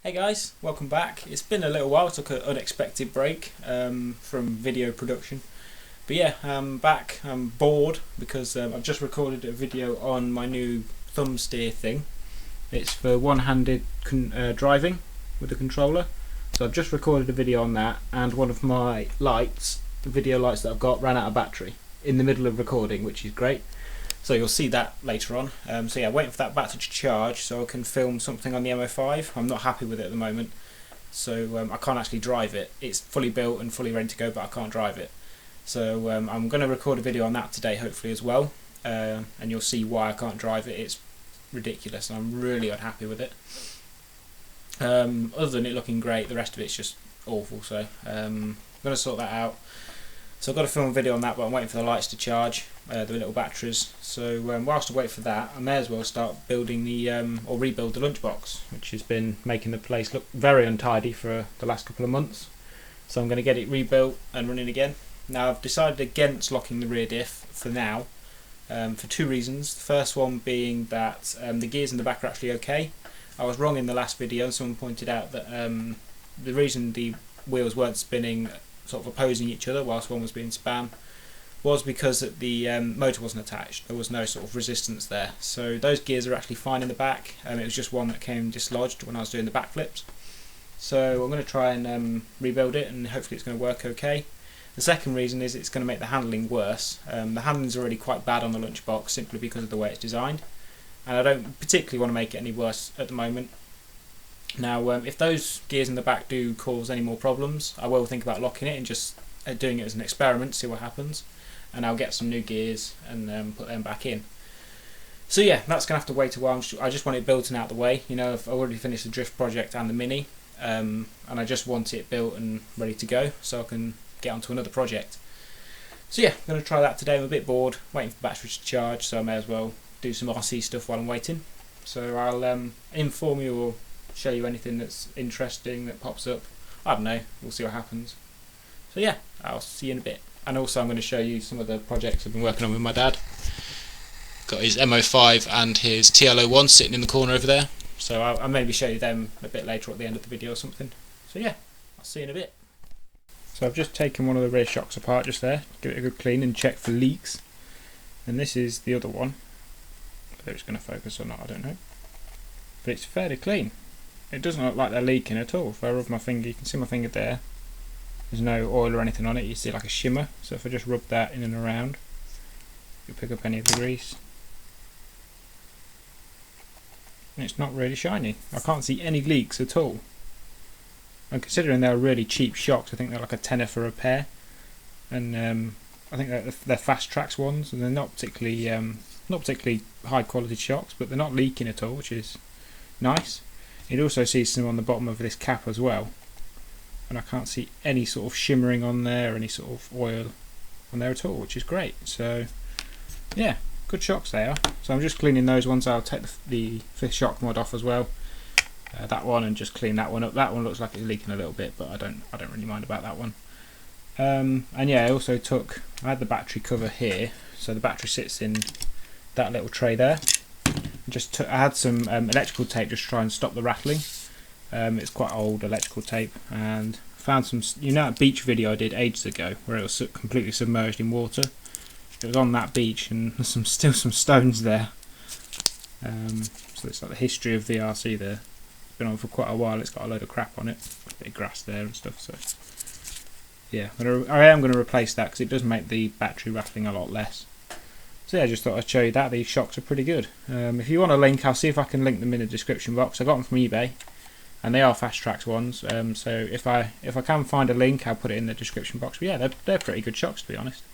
Hey guys, welcome back. It's been a little while, took an unexpected break from video production. But yeah, I'm back. I'm bored because I've just recorded a video on my new thumb steer thing. It's for one-handed driving with the controller. So I've just recorded a video on that, and one of my lights, the video lights that I've got, ran out of battery in the middle of recording, which is great. So you'll see that later on. So yeah, waiting for that battery to charge so I can film something on the M05. I'm not happy with it at the moment, so I can't actually drive it. It's fully built and fully ready to go, but I can't drive it. So I'm going to record a video on that today, hopefully as well, and you'll see why I can't drive it. It's ridiculous, and I'm really unhappy with it. Other than it looking great, the rest of it's just awful. So I'm going to sort that out. So I've got to film a video on that, but I'm waiting for the lights to charge, the little batteries. So whilst I wait for that, I may as well start building the, or rebuild the Lunchbox, which has been making the place look very untidy for the last couple of months. So I'm going to get it rebuilt and running again. Now I've decided against locking the rear diff for now, for two reasons. The first one being that the gears in the back are actually okay. I was wrong in the last video. Someone pointed out that the reason the wheels weren't spinning sort of opposing each other whilst one was being spun was because that the motor wasn't attached. There was no sort of resistance there. So those gears are actually fine in the back. It was just one that came dislodged when I was doing the backflips. So I'm going to try and rebuild it, and hopefully it's going to work okay. The second reason is it's going to make the handling worse. The handling is already quite bad on the Lunchbox simply because of the way it's designed, and I don't particularly want to make it any worse at the moment. Now if those gears in the back do cause any more problems, I will think about locking it and just doing it as an experiment, see what happens, and I'll get some new gears and put them back in. So yeah, that's going to have to wait a while. I just want it built and out of the way. You know, I've already finished the drift project and the Mini, and I just want it built and ready to go so I can get onto another project. So yeah, I'm going to try that today. I'm a bit bored, waiting for the battery to charge, so I may as well do some RC stuff while I'm waiting. So I'll inform you or show you anything that's interesting that pops up. I don't know, we'll see what happens. So yeah, I'll see you in a bit. And also I'm going to show you some of the projects I've been working on with my dad. Got his M05 and his TL01 sitting in the corner over there. So I'll maybe show you them a bit later at the end of the video or something. So yeah, I'll see you in a bit. So I've just taken one of the rear shocks apart just there, give it a good clean and check for leaks. And this is the other one. Whether it's going to focus or not, I don't know. But it's fairly clean. It doesn't look like they're leaking at all. If I rub my finger, you can see my finger there. There's no oil or anything on it. You see like a shimmer. So if I just rub that in and around, you'll pick up any of the grease. And it's not really shiny. I can't see any leaks at all. And considering they're really cheap shocks, I think they're like a tenner for a pair. And I think they're Fast Tracks ones, and they're not particularly high quality shocks, but they're not leaking at all, which is nice. You'd also see some on the bottom of this cap as well, and I can't see any sort of shimmering on there, any sort of oil on there at all, which is great. So yeah, good shocks they are. So I'm just cleaning those ones. I'll take the fifth shock mod off as well, that one, and just clean that one up. That one looks like it's leaking a little bit, but I don't really mind about that one. And yeah, I had the battery cover here, so the battery sits in that little tray there. I had some electrical tape just to try and stop the rattling. It's quite old electrical tape, and found some, you know, a beach video I did ages ago where it was completely submerged in water. It was on that beach, and there's still some stones there. So it's like the history of VRC there. It's been on for quite a while. It's got a load of crap on it, a bit of grass there and stuff. So yeah, I am going to replace that because it does make the battery rattling a lot less. So yeah, I just thought I'd show you that. These shocks are pretty good. If you want a link, I'll see if I can link them in the description box. I got them from eBay, and they are Fast Tracks ones. So if I can find a link, I'll put it in the description box. But yeah, they're pretty good shocks, to be honest.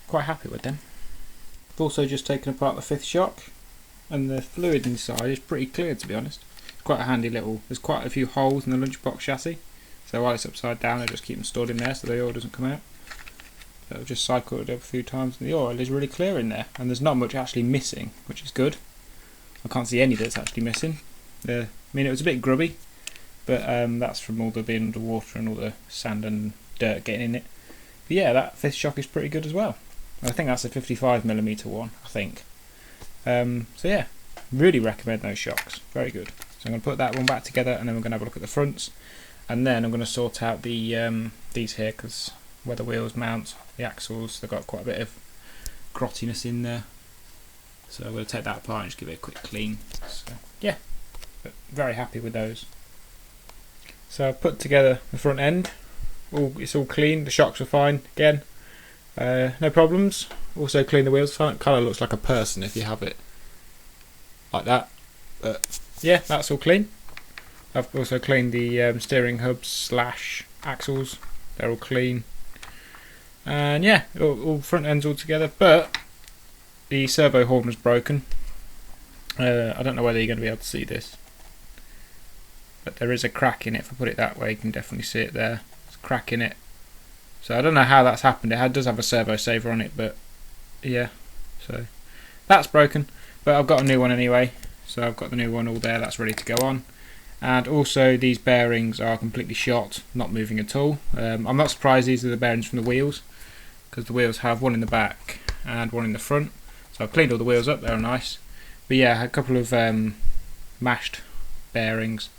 Quite happy with them. I've also just taken apart the fifth shock, and the fluid inside is pretty clear, to be honest. It's quite a handy little. There's quite a few holes in the Lunchbox chassis, so while it's upside down, I just keep them stored in there so the oil doesn't come out. I've just cycled it up a few times, and the oil is really clear in there, and there's not much actually missing, which is good. I can't see any that's actually missing. I mean, it was a bit grubby, but that's from all the being underwater and all the sand and dirt getting in it. But yeah, that fifth shock is pretty good as well. I think that's a 55mm one, I think. So yeah, really recommend those shocks. Very good. So I'm going to put that one back together, and then we're going to have a look at the fronts, and then I'm going to sort out the these here, because where the wheels mount, the axles, they've got quite a bit of grottiness in there. So I'm going to take that apart and just give it a quick clean. So yeah, but very happy with those. So I've put together the front end. It's all clean. The shocks are fine again. No problems. Also clean the wheels. It kind of looks like a person if you have it like that. But yeah, that's all clean. I've also cleaned the steering hubs / axles. They're all clean. And yeah, all front ends all together. But the servo horn was broken. I don't know whether you're going to be able to see this, but there is a crack in it. If I put it that way, you can definitely see it there. There's a crack in it. So I don't know how that's happened. It does have a servo saver on it, but yeah. So that's broken. But I've got a new one anyway. So I've got the new one all there. That's ready to go on. And also these bearings are completely shot, not moving at all. I'm not surprised these are the bearings from the wheels, because the wheels have one in the back and one in the front. So I've cleaned all the wheels up. They're nice. But yeah, a couple of mashed bearings.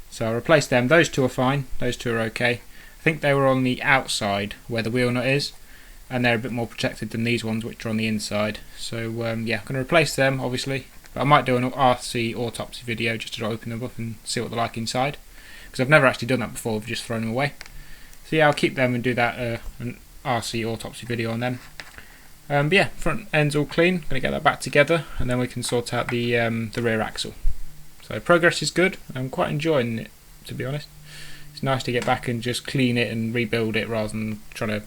So I replaced them. Those two are fine. Those two are okay. I think they were on the outside where the wheel nut is, and they're a bit more protected than these ones, which are on the inside. So yeah, I'm going to replace them, obviously. But I might do an RC autopsy video just to open them up and see what they're like inside, because I've never actually done that before. I've just thrown them away. So yeah, I'll keep them and do that an RC autopsy video on them. But yeah, front end's all clean. Going to get that back together, and then we can sort out the rear axle. So progress is good. I'm quite enjoying it, to be honest. It's nice to get back and just clean it and rebuild it rather than trying to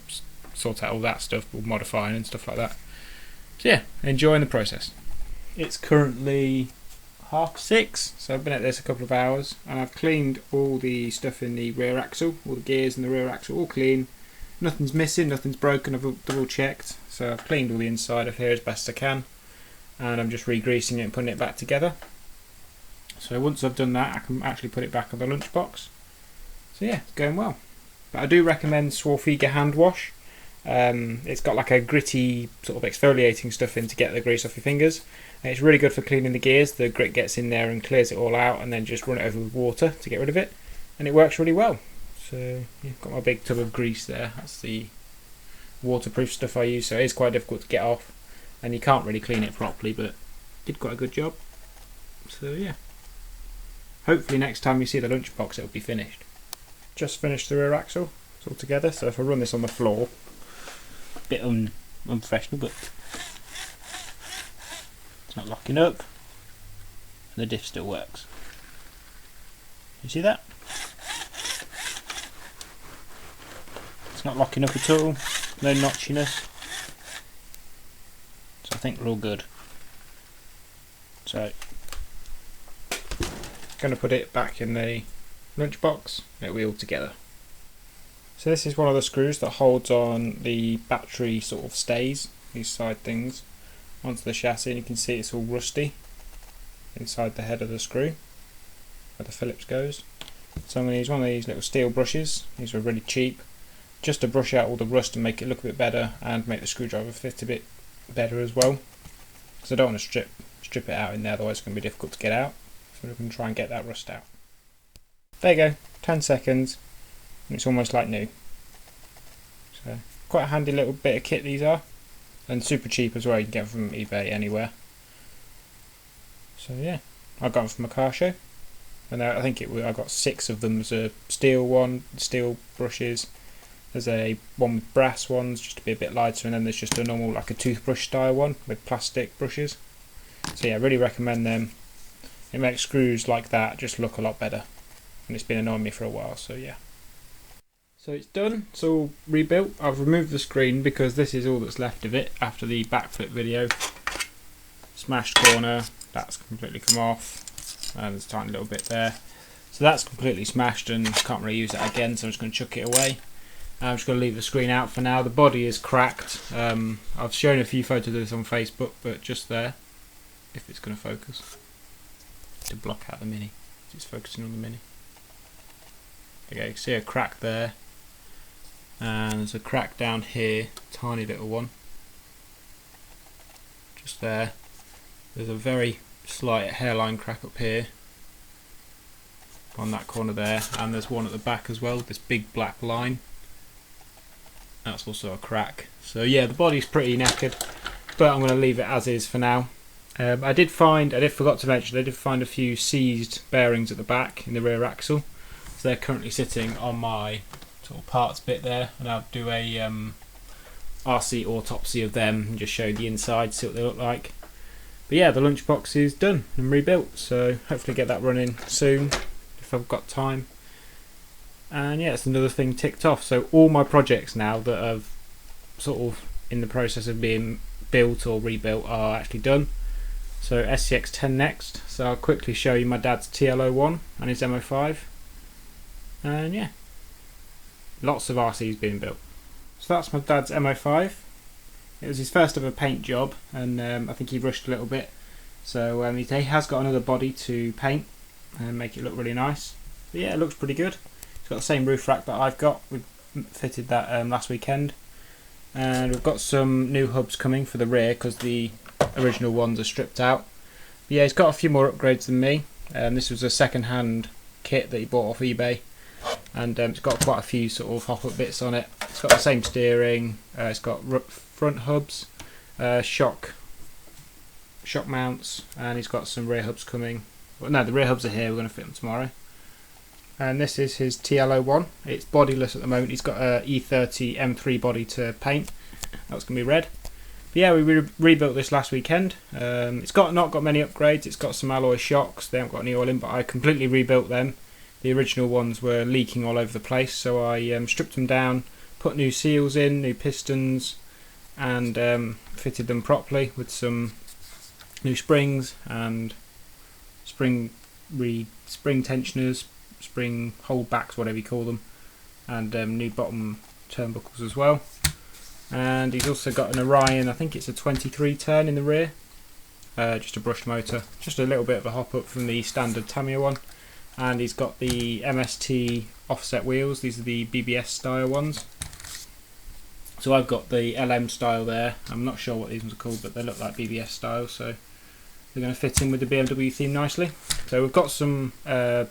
sort out all that stuff or modifying and stuff like that. So yeah, enjoying the process. It's currently 6:30, so I've been at this a couple of hours, and I've cleaned all the stuff in the rear axle, all the gears in the rear axle, all clean. Nothing's missing, nothing's broken. I've double checked, so I've cleaned all the inside of here as best I can, and I'm just re-greasing it and putting it back together. So once I've done that, I can actually put it back on the Lunchbox. So yeah, it's going well. But I do recommend Swarfiga hand wash. It's got like a gritty sort of exfoliating stuff in to get the grease off your fingers. And it's really good for cleaning the gears. The grit gets in there and clears it all out, and then just run it over with water to get rid of it. And it works really well. So yeah, got my big tub of grease there. That's the waterproof stuff I use, so it is quite difficult to get off. And you can't really clean it properly, but did quite a good job. So yeah. Hopefully next time you see the Lunchbox it'll be finished. Just finished the rear axle. It's all together, so if I run this on the floor, a bit unprofessional, but it's not locking up, and the diff still works. You see that? It's not locking up at all, no notchiness, so I think we're all good. So going to put it back in the Lunchbox, it'll be all together. So this is one of the screws that holds on the battery sort of stays, these side things, onto the chassis, and you can see it's all rusty inside the head of the screw where the Phillips goes. So I'm going to use one of these little steel brushes. These are really cheap, just to brush out all the rust and make it look a bit better, and make the screwdriver fit a bit better as well, because I don't want to strip it out in there, otherwise it's going to be difficult to get out. So we're going to try and get that rust out. There you go, 10 seconds, and it's almost like new. So quite a handy little bit of kit these are, and super cheap as well. You can get them from eBay anywhere. So yeah, I got them from a car show, and I think I got 6 of them. There's a steel brushes. There's one with brass ones, just to be a bit lighter, and then there's just a normal, like a toothbrush style one with plastic brushes. So yeah, I really recommend them. It makes screws like that just look a lot better, and it's been annoying me for a while, so yeah. So it's done, it's all rebuilt. I've removed the screen because this is all that's left of it after the backflip video. Smashed corner, that's completely come off, and there's a tiny little bit there. So that's completely smashed and can't really use that again, so I'm just going to chuck it away. I'm just going to leave the screen out for now. The body is cracked. I've shown a few photos of this on Facebook, but just there, if it's going to focus. To block out the Mini, it's focusing on the Mini. There you go, you can see a crack there, and there's a crack down here, tiny little one, just there. There's a very slight hairline crack up here, on that corner there, and there's one at the back as well, this big black line. That's also a crack. So yeah, the body's pretty knackered, but I'm going to leave it as is for now. I forgot to mention, I did find a few seized bearings at the back in the rear axle. So they're currently sitting on my sort of parts bit there, and I'll do a RC autopsy of them and just show the inside, see what they look like. But yeah, the Lunchbox is done and rebuilt, so hopefully get that running soon if I've got time. And yeah, it's another thing ticked off. So all my projects now that are sort of in the process of being built or rebuilt are actually done. So SCX10 next, so I'll quickly show you my dad's TL01 and his M05. And yeah, lots of RCs being built. So that's my dad's M05. It was his first ever paint job, and I think he rushed a little bit. So he has got another body to paint and make it look really nice. But yeah, it looks pretty good. It's got the same roof rack that I've got. We fitted that last weekend. And we've got some new hubs coming for the rear because the original ones are stripped out. But yeah, he's got a few more upgrades than me. This was a second-hand kit that he bought off eBay. And it's got quite a few sort of hop-up bits on it. It's got the same steering, it's got front hubs, shock mounts, and he's got some rear hubs coming. Well, no, the rear hubs are here, we're going to fit them tomorrow. And this is his TL01. It's bodiless at the moment. He's got a E30 M3 body to paint. That's going to be red. But yeah, we rebuilt this last weekend. It's not got many upgrades. It's got some alloy shocks. They haven't got any oil in, but I completely rebuilt them. The original ones were leaking all over the place, so I stripped them down, put new seals in, new pistons, and fitted them properly with some new springs and spring tensioners, spring holdbacks, whatever you call them, and new bottom turnbuckles as well. And he's also got an Orion, I think it's a 23 turn in the rear, just a brushed motor, just a little bit of a hop up from the standard Tamiya one. And he's got the MST offset wheels. These are the BBS style ones. So I've got the LM style there. I'm not sure what these ones are called, but they look like BBS style, so they're going to fit in with the BMW theme nicely. So we've got some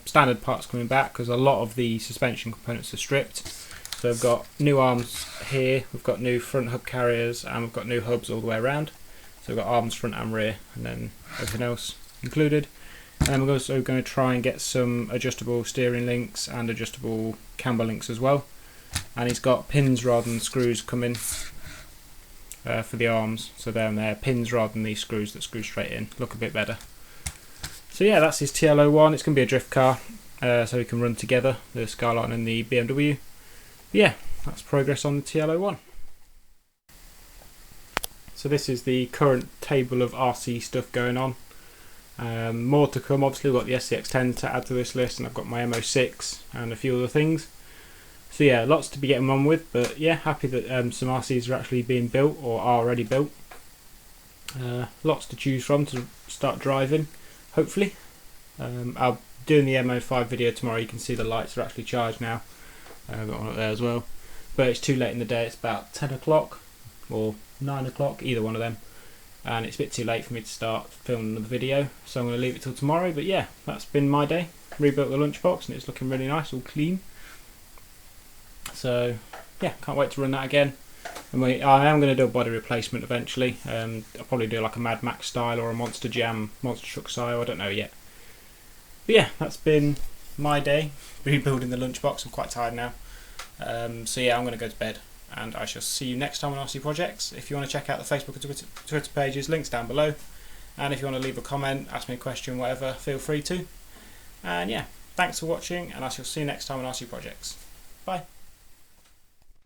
standard parts coming back because a lot of the suspension components are stripped. So we've got new arms here, we've got new front hub carriers, and we've got new hubs all the way around. So we've got arms front and rear, and then everything else included. And then we're also going to try and get some adjustable steering links and adjustable camber links as well. And he's got pins rather than screws coming for the arms. So there and there, pins rather than these screws that screw straight in. Look a bit better. So yeah, that's his TL01. It's going to be a drift car, so we can run together, the Skyline and the BMW. But yeah, that's progress on the TL01. So this is the current table of RC stuff going on. More to come. Obviously we've got the SCX10 to add to this list, and I've got my M06 and a few other things. So yeah, lots to be getting on with, but yeah, happy that some RCs are actually being built or are already built. Lots to choose from to start driving, hopefully. I'll do in the M05 video tomorrow. You can see the lights are actually charged now. I've got one up there as well, but it's too late in the day. It's about 10 o'clock or 9 o'clock, either one of them. And it's a bit too late for me to start filming the video, so I'm going to leave it till tomorrow. But yeah, that's been my day. Rebuilt the Lunchbox and it's looking really nice, all clean. So yeah, can't wait to run that again. And I am going to do a body replacement eventually. I'll probably do like a Mad Max style or a Monster Jam, Monster Truck style, I don't know yet. But yeah, that's been my day rebuilding the Lunchbox. I'm quite tired now. So yeah, I'm going to go to bed. And I shall see you next time on RC Projects. If you want to check out the Facebook and Twitter pages, links down below. And if you want to leave a comment, ask me a question, whatever, feel free to. And yeah, thanks for watching, and I shall see you next time on RC Projects. Bye.